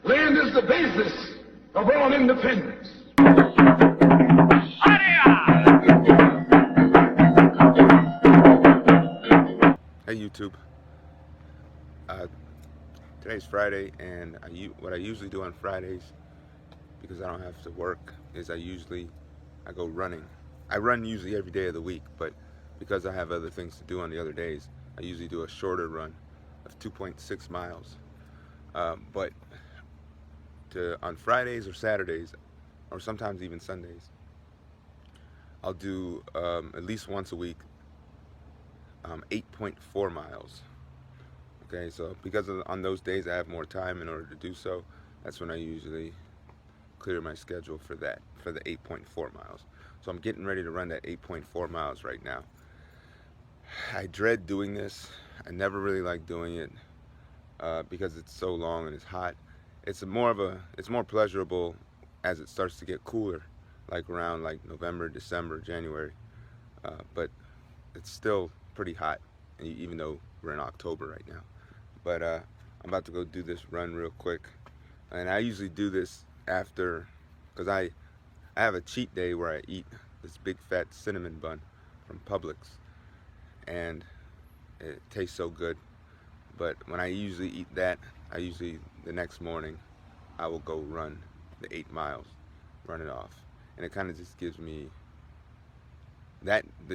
Land is the basis of all independence. Hey YouTube, today's Friday, and what I usually do on Fridays, because I don't have to work, is I go running. I run usually every day of the week, but because I have other things to do on the other days, I usually do a shorter run of 2.6 miles. But on Fridays or Saturdays, or sometimes even Sundays, I'll do at least once a week 8.4 miles. Okay, so because on those days I have more time in order to do so, that's when I usually clear my schedule for the 8.4 miles. So I'm getting ready to run that 8.4 miles right now. I dread doing this. I never really like doing it because it's so long and it's hot. It's more pleasurable as it starts to get cooler, like around November, December, January. But it's still pretty hot, even though we're in October right now. But I'm about to go do this run real quick, and I usually do this after, because I have a cheat day where I eat this big fat cinnamon bun from Publix, and it tastes so good. But when I usually eat that, the next morning I will go run the 8 miles, run it off, and it kind of just gives me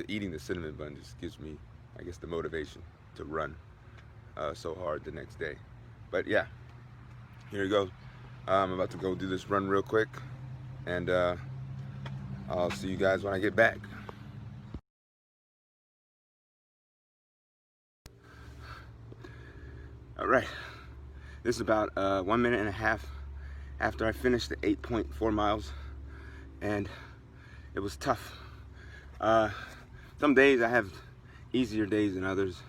eating the cinnamon bun just gives me, I guess, the motivation to run so hard the next day. But yeah, here you go. I'm about to go do this run real quick, and I'll see you guys when I get back. All right, this is about 1 minute and a half after I finished the 8.4 miles, and it was tough. Some days I have easier days than others.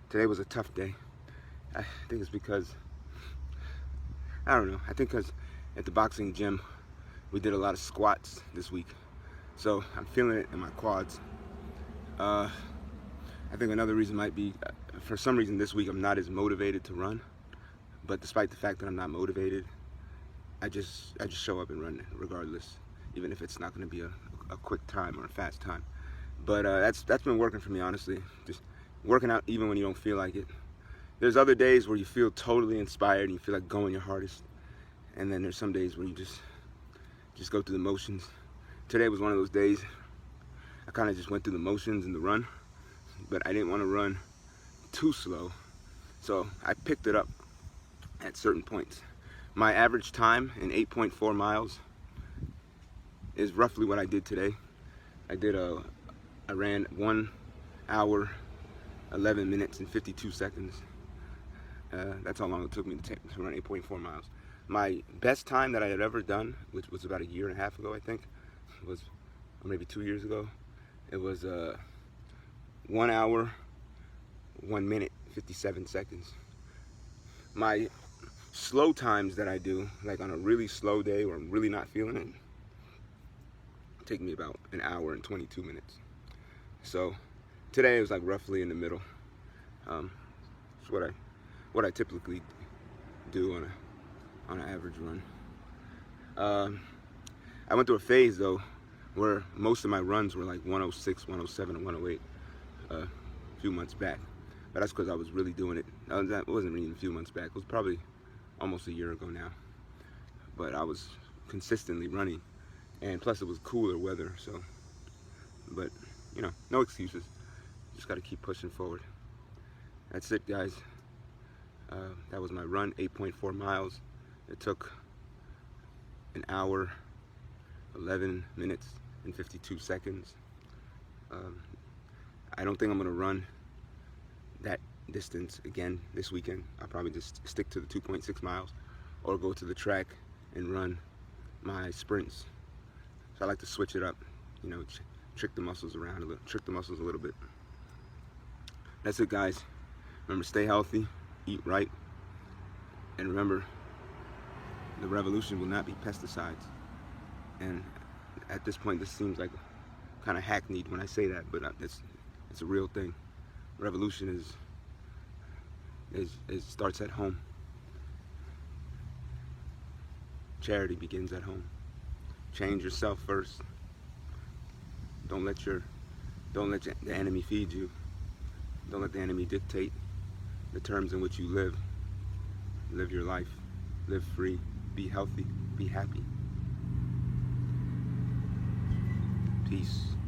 Today was a tough day. I think it's because, I don't know, I think because at the boxing gym we did a lot of squats this week, so I'm feeling it in my quads. I think another reason might be, for some reason this week I'm not as motivated to run, but despite the fact that I'm not motivated, I just show up and run regardless, even if it's not going to be a quick time or a fast time. But that's been working for me, honestly. Just working out even when you don't feel like it. There's other days where you feel totally inspired and you feel like going your hardest, and then there's some days where you just go through the motions. Today was one of those days. I kind of just went through the motions in the run, but I didn't want to run too slow, so I picked it up at certain points. My average time in 8.4 miles is roughly what I did today. I ran 1 hour, 11 minutes and 52 seconds. That's how long it took me to run 8.4 miles. My best time that I had ever done, which was about 1.5 years ago, I think, or maybe 2 years ago, it was 1 hour, 1 minute, 57 seconds. My slow times that I do, like on a really slow day where I'm really not feeling it, take me about 1 hour and 22 minutes. So today it was like roughly in the middle. It's what I typically do on an average run. I went through a phase though where most of my runs were like 106, 107, and 108 a few months back. But that's because I was really doing it. That wasn't even a few months back. It was probably almost 1 year ago now. But I was consistently running, and plus it was cooler weather. So, but you know, no excuses. Just got to keep pushing forward. That's it, guys. That was my run, 8.4 miles. It took 1 hour, 11 minutes and 52 seconds. I don't think I'm gonna run that distance again this weekend. I'll probably just stick to the 2.6 miles or go to the track and run my sprints. So I like to switch it up, you know, trick the muscles around a little, trick the muscles a little bit. That's it, guys. Remember, stay healthy, eat right, and remember, the revolution will not be pesticides. And at this point, this seems like kind of hackneyed when I say that, but it's a real thing. Revolution starts at home. Charity begins at home. Change yourself first. Don't let the enemy feed you. Don't let the enemy dictate the terms in which you live. Live your life. Live free. Be healthy. Be happy. Peace.